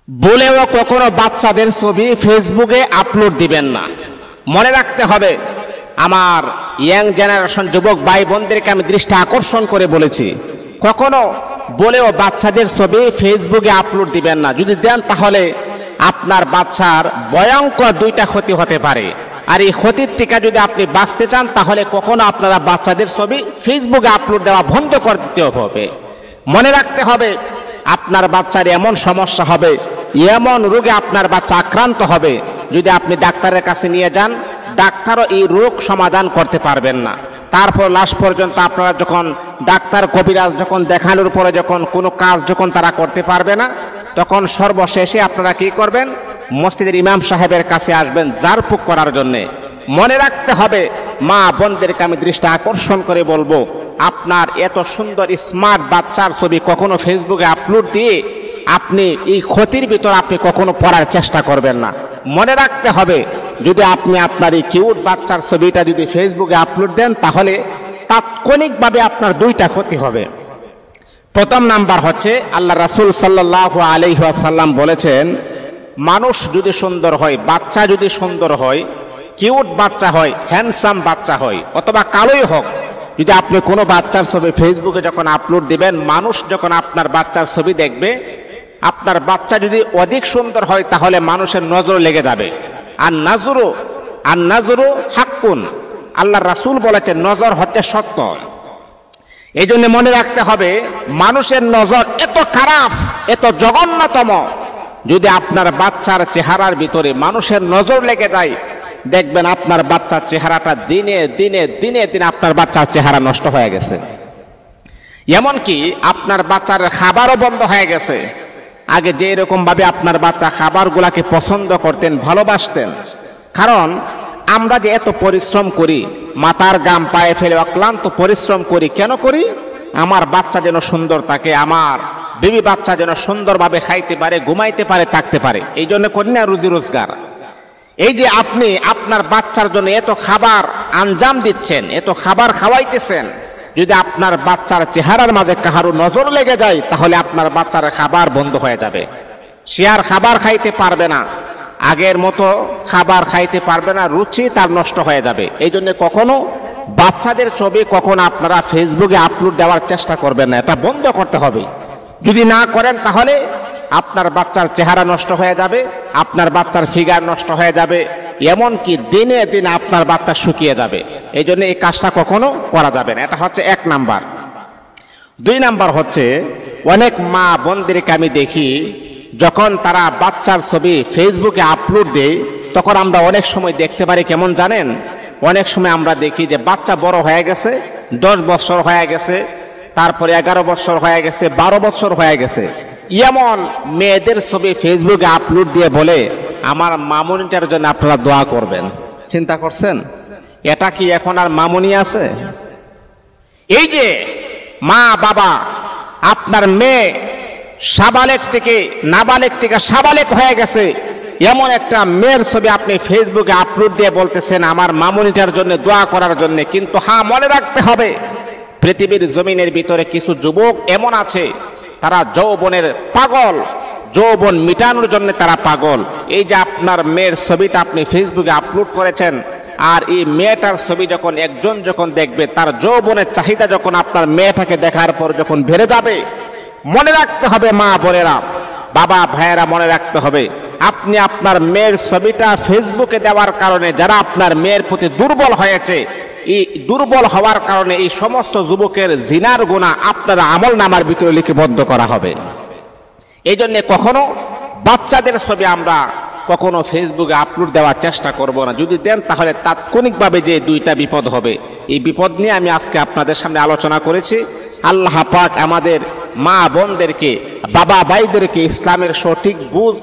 বলেও কখনো বাচ্চাদের ছবি ফেসবুকে আপলোড দিবেন না। মনে রাখতে হবে, আমার ইয়াং জেনারেশন যুবক ভাই বোনদেরকে আমি দৃষ্টি আকর্ষণ করে বলেছি, কখনো বলেও বাচ্চাদের ছবি ফেসবুকে আপলোড দিবেন না। যদি দেন তাহলে আপনার বাচ্চার ভয়ঙ্কর দুইটা ক্ষতি হতে পারে। আর এই ক্ষতির থেকে যদি আপনি বাঁচতে চান তাহলে কখনো আপনারা বাচ্চাদের ছবি ফেসবুকে আপলোড দেওয়া বন্ধ করতে হবে। মনে রাখতে হবে, আপনার বাচ্চার এমন সমস্যা হবে, এমন রোগে আপনার বাচ্চা আক্রান্ত হবে, যদি আপনি ডাক্তারের কাছে নিয়ে যান ডাক্তারও এই রোগ সমাধান করতে পারবেন না। তারপর লাস্ট পর্যন্ত আপনারা যখন ডাক্তার কবিরাজ যখন দেখানোর পরে যখন কোনো কাজ যখন তারা করতে পারবে না, তখন সর্বশেষে আপনারা কি করবেন? মসজিদের ইমাম সাহেবের কাছে আসবেন ঝাড়ফুঁক করার জন্যে। মনে রাখতে হবে, মা বোনদেরকে আমি দৃষ্টি আকর্ষণ করে বলবো, আপনার এত সুন্দর স্মার্ট বাচ্চার ছবি কখনো ফেসবুকে আপলোড দিয়ে আপনি এই ক্ষতির ভিতর আপনি কখনো পড়ার চেষ্টা করবেন না। মনে রাখতে হবে, যদি আপনি আপনার এই কিউট বাচ্চার ছবিটা যদি ফেসবুকে আপলোড দেন তাহলে তাৎক্ষণিকভাবে আপনার দুইটা ক্ষতি হবে। প্রথম নাম্বার হচ্ছে, আল্লাহ রাসূল সাল্লাল্লাহু আলাইহি ওয়াসাল্লাম বলেছেন, মানুষ যদি সুন্দর হয়, বাচ্চা যদি সুন্দর হয়, কিউট বাচ্চা হয়, হ্যান্ডসাম বাচ্চা হয়, অথবা কালোই হোক, যদি আপনি কোনো বাচ্চার ছবি ফেসবুকে যখন আপলোড দিবেন, মানুষ যখন আপনার বাচ্চার ছবি দেখবে, আপনার বাচ্চা যদি অধিক সুন্দর হয় তাহলে মানুষের নজর লেগে যাবে। আর নাজরু হাক্কুন, আল্লাহ রাসূল বলেছেন নজর হচ্ছে সত্য। এই জন্য মনে রাখতে হবে, মানুষের নজর এত খারাপ, এত জঘন্যতম, যদি আপনার বাচ্চার চেহারার ভিতরে মানুষের নজর লেগে যায়, দেখবেন আপনার বাচ্চার চেহারাটা দিনে দিনে দিনে দিনে আপনার বাচ্চার চেহারা নষ্ট হয়ে গেছে। এমনকি আপনার বাচ্চার খাবারও বন্ধ হয়ে গেছে। আগে যে এরকম ভাবে আপনার বাচ্চা খাবারগুলাকে পছন্দ করতেন, ভালোবাসতেন, কারণ আমরা যে এত পরিশ্রম করি, মাথার গাম পায়ে ফেলে অক্লান্ত পরিশ্রম করি, কেন করি? আমার বাচ্চা যেন সুন্দর থাকে, আমার বেবি বাচ্চা যেন সুন্দরভাবে খাইতে পারে, ঘুমাইতে পারে, থাকতে পারে, এই জন্য করি না রুজি রোজগার। এই যে আপনি আপনার বাচ্চার জন্য এত খাবার আঞ্জাম দিচ্ছেন, এত খাবার খাওয়াইতেছেন, যদি আপনার বাচ্চার চেহারার মাঝে কাহারো নজর লেগে যায় তাহলে আপনার বাচ্চার খাবার বন্ধ হয়ে যাবে। সে আর খাবার খাইতে পারবে না, আগের মতো খাবার খাইতে পারবে না, রুচি তার নষ্ট হয়ে যাবে। এই জন্য কখনো বাচ্চাদের ছবি কখনো আপনারা ফেসবুকে আপলোড দেওয়ার চেষ্টা করবেন না, এটা বন্ধ করতে হবে। যদি না করেন তাহলে আপনার বাচ্চার চেহারা নষ্ট হয়ে যাবে, আপনার বাচ্চার ফিগার নষ্ট হয়ে যাবে, এমনকি দিনে দিনে আপনার বাচ্চা শুকিয়ে যাবে। এই জন্য এই কাজটা কখনো করা যাবে না। এটা হচ্ছে এক নাম্বার। দুই নাম্বার হচ্ছে, অনেক মা বোনদেরকে আমি দেখি যখন তারা বাচ্চার ছবি ফেসবুকে আপলোড দেয়, তখন আমরা অনেক সময় দেখতে পারি কেমন জানেন? অনেক সময় আমরা দেখি যে বাচ্চা বড় হয়ে গেছে, 10 বছর হয়ে গেছে, তারপরে 11 বছর হয়ে গেছে, 12 বছর হয়ে গেছে, এমন মেয়েদের ছবি ফেসবুকে আপলোড দিয়ে বলে, আমার মামুনিটার জন্য আপনারা দোয়া করবেন। চিন্তা করছেন এটা কি এখন আর মামুনি আছে? এই যে মা বাবা আপনার মেয়ে সাবালেক থেকে নাবালেক থেকে সাবালেক হয়ে গেছে, এমন একটা মেয়ের ছবি আপনি ফেসবুকে আপলোড দিয়ে বলতেছেন আমার মামুনিটার জন্য দোয়া করার জন্য। কিন্তু হ্যাঁ, মনে রাখতে হবে, পৃথিবীর জমিনের ভিতরে কিছু যুবক এমন আছে, তারা যৌবনের পাগল, যৌবন মিটানোর জন্য তারা পাগল। এই যে আপনার মেয়ের ছবিটা আপনি ফেসবুকে আপলোড করেছেন, আর এই মেয়েটার ছবি যখন একজন যখন দেখবে, তার যৌবনের চাহিদা যখন আপনার মেয়েটাকে দেখার পর যখন বেড়ে যাবে, মনে রাখতে হবে মা বোনেরা, বাবা ভাইয়েরা, মনে রাখতে হবে, আপনি আপনার মেয়ের ছবিটা ফেসবুকে দেওয়ার কারণে যারা আপনার মেয়ের প্রতি দুর্বল হয়েছে, এই দুর্বল হওয়ার কারণে এই সমস্ত যুবকের জিনার গুনাহ আপনার আমল নামার ভিতরে লিপিবদ্ধ করা হবে। এই জন্য কখনো বাচ্চাদের ছবি আমরা কখনো ফেসবুকে আপলোড দেওয়ার চেষ্টা করব না। যদি দেন তাহলে তাৎক্ষণিকভাবে যে দুইটা বিপদ হবে, এই বিপদ নিয়ে আমি আজকে আপনাদের সামনে আলোচনা করেছি। আল্লাহ পাক আমাদের মা বোনদেরকে, বাবা ভাইদেরকে ইসলামের সঠিক বুঝ